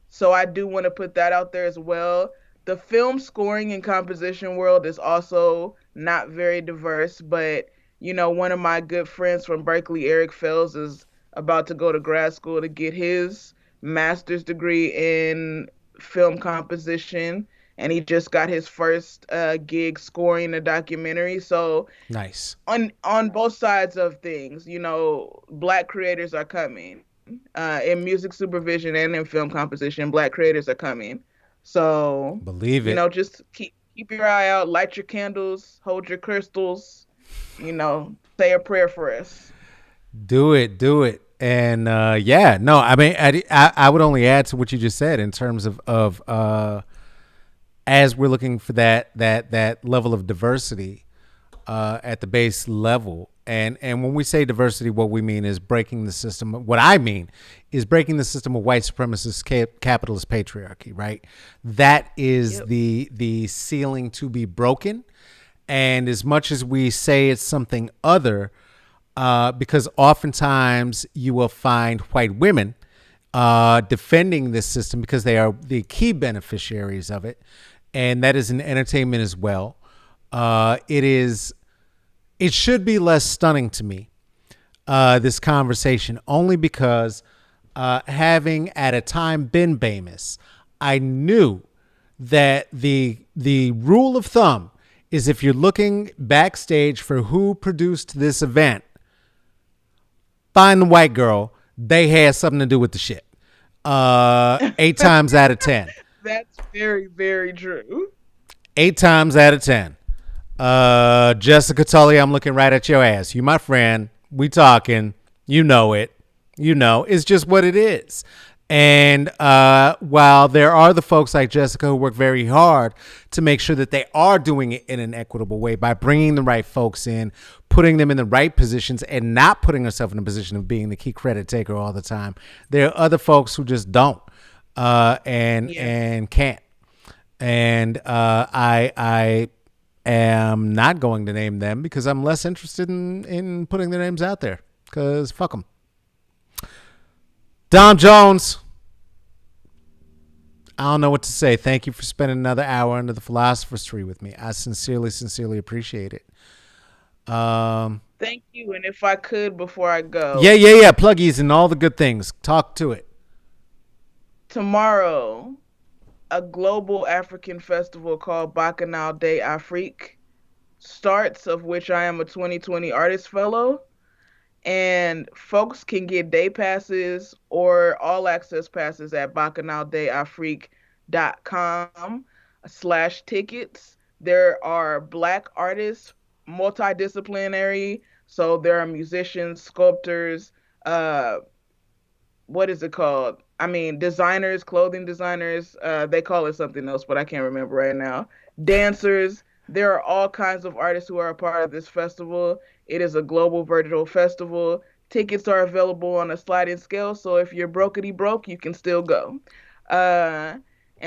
so I do want to put that out there as well. The film scoring and composition world is also not very diverse, but you know, one of my good friends from Berkeley, Eric Fells, is about to go to grad school to get his master's degree in film composition, and he just got his first gig scoring a documentary. So nice. On both sides of things, you know, Black creators are coming. In music supervision and in film composition, Black creators are coming. So believe it. You know, just keep your eye out, light your candles, hold your crystals, you know, say a prayer for us. Do it. And yeah, no, I mean, I would only add to what you just said in terms of as we're looking for that level of diversity at the base level. And when we say diversity, what we mean is breaking the system. What I mean is breaking the system of white supremacist capitalist patriarchy, right? That is the ceiling to be broken. And as much as we say it's something other, because oftentimes you will find white women defending this system because they are the key beneficiaries of it. And that is in entertainment as well. It should be less stunning to me, this conversation, only because having at a time been BAMUS, I knew that the rule of thumb is if you're looking backstage for who produced this event, find the white girl. They had something to do with the shit. 8 times out of 10. That's very, very true. 8 times out of 10. Jessica Tully, I'm looking right at your ass. You my friend. We talking. You know it. You know, it's just what it is. And while there are the folks like Jessica who work very hard to make sure that they are doing it in an equitable way by bringing the right folks in, putting them in the right positions, and not putting herself in a position of being the key credit taker all the time, there are other folks who just don't and can't. And I am not going to name them because I'm less interested in putting their names out there because fuck them. Dom Jones, I don't know what to say. Thank you for spending another hour under the philosopher's tree with me. I sincerely appreciate it. Thank you. And if I could, before I go. Yeah. Pluggies and all the good things. Talk to it. Tomorrow, a global African festival called Bacchanal Day Afrique starts, of which I am a 2020 artist fellow. And folks can get day passes or all access passes at bacchanaldayafrique.com/tickets. There are Black artists, multidisciplinary. So there are musicians, sculptors, what is it called? I mean, designers, clothing designers. They call it something else, but I can't remember right now. Dancers. There are all kinds of artists who are a part of this festival. It is a global virtual festival. Tickets are available on a sliding scale, so if you're brokety broke, you can still go. And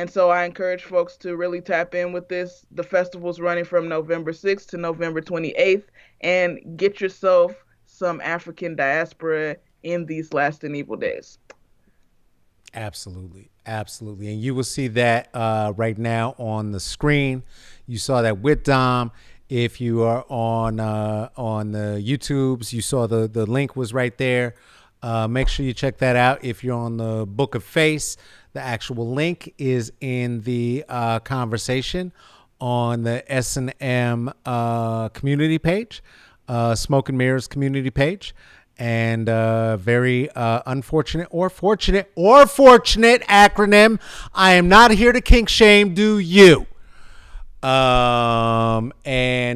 so I encourage folks to really tap in with this. The festival's running from November 6th to November 28th, and get yourself some African diaspora in these last and evil days. Absolutely. And you will see that right now on the screen. You saw that with Dom. If you are on the YouTubes, you saw the link was right there. Make sure you check that out. If you're on the Book of Face, The actual link is in the conversation on the S&M community page, Smoke and Mirrors community page. And very unfortunate or fortunate acronym. I am not here to kink shame. Do you? And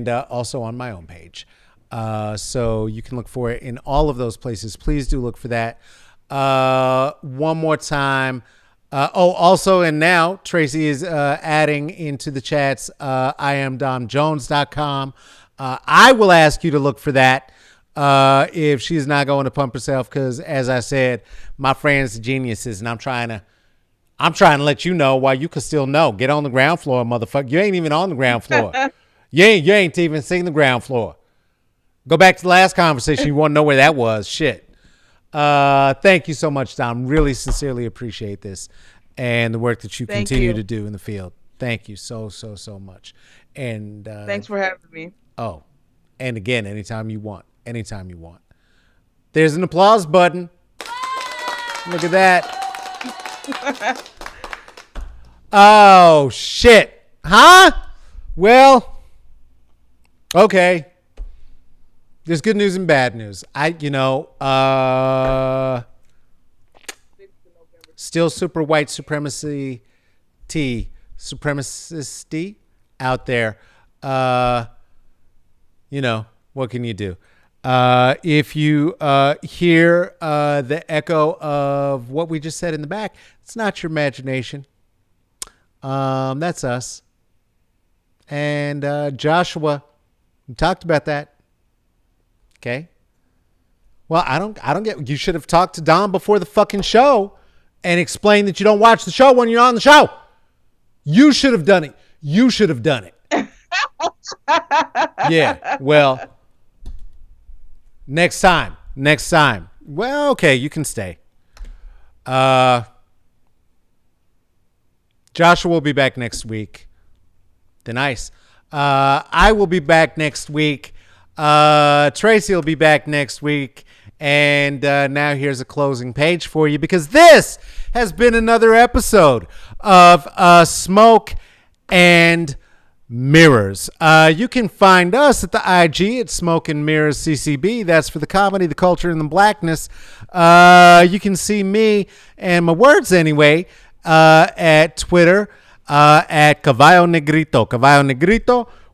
also on my own page. So you can look for it in all of those places. Please do look for that. One more time. Also, and now Tracy is adding into the chats, IamDomJones.com. I will ask you to look for that if she's not going to pump herself, because as I said, my friend's geniuses, and I'm trying to let you know while you can still know. Get on the ground floor, motherfucker. You ain't even on the ground floor. You ain't even seen the ground floor. Go back to the last conversation. You want to know where that was. Shit. Thank you so much, Dom. Really sincerely appreciate this and the work that you continue to do in the field. Thank you so much. And thanks for having me. Oh, and again, anytime you want. There's an applause button. Look at that. Oh, shit. Huh? Well, okay. There's good news and bad news. Still super white supremacy supremacist out there. What can you do? If you hear the echo of what we just said in the back, it's not your imagination. That's us. And Joshua, we talked about that. Okay. Well, I don't get. You should have talked to Dom before the fucking show and explained that you don't watch the show when you're on the show. You should have done it. Yeah. Well, next time. Well, okay, you can stay. Joshua will be back next week. Nice. I will be back next week. Tracy will be back next week. And now here's a closing page for you, because this has been another episode of Smoke and Mirrors. You can find us at the IG at Smoke and Mirrors CCB. That's for the comedy, the culture, and the blackness. You can see me and my words anyway at Twitter at Caballo Negrito,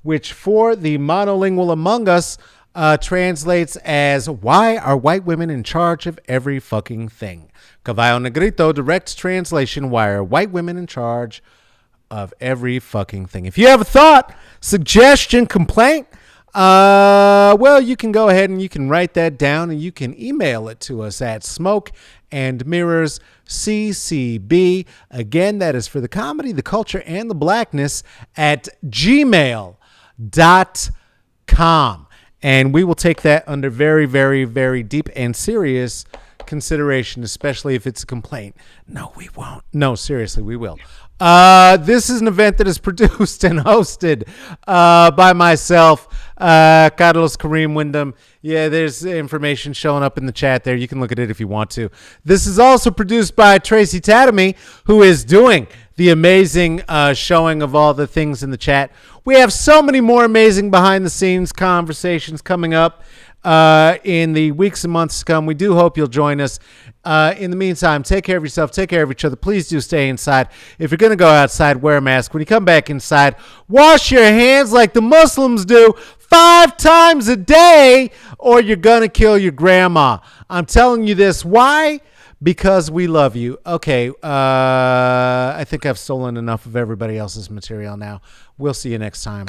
which for the monolingual among us translates as, why are white women in charge of every fucking thing? Caballo Negrito, direct translation, why are white women in charge of every fucking thing? If you have a thought, suggestion, complaint, well, you can go ahead and you can write that down and you can email it to us at Smoke and Mirrors CCB. Again, that is for the comedy, the culture, and the blackness at gmail.com. And we will take that under very, very, very deep and serious consideration, especially if it's a complaint. No, we won't. No, seriously, we will. This is an event that is produced and hosted by myself, Carlos Kareem Wyndham. Yeah, there's information showing up in the chat there. You can look at it if you want to. This is also produced by Tracy Tatamy, who is doing the amazing showing of all the things in the chat. We have so many more amazing behind-the-scenes conversations coming up in the weeks and months to come. We do hope you'll join us. In the meantime, take care of yourself. Take care of each other. Please do stay inside. If you're going to go outside, wear a mask. When you come back inside, wash your hands like the Muslims do 5 times a day, or you're going to kill your grandma. I'm telling you this. Why? Because we love you. Okay, I think I've stolen enough of everybody else's material now. We'll see you next time.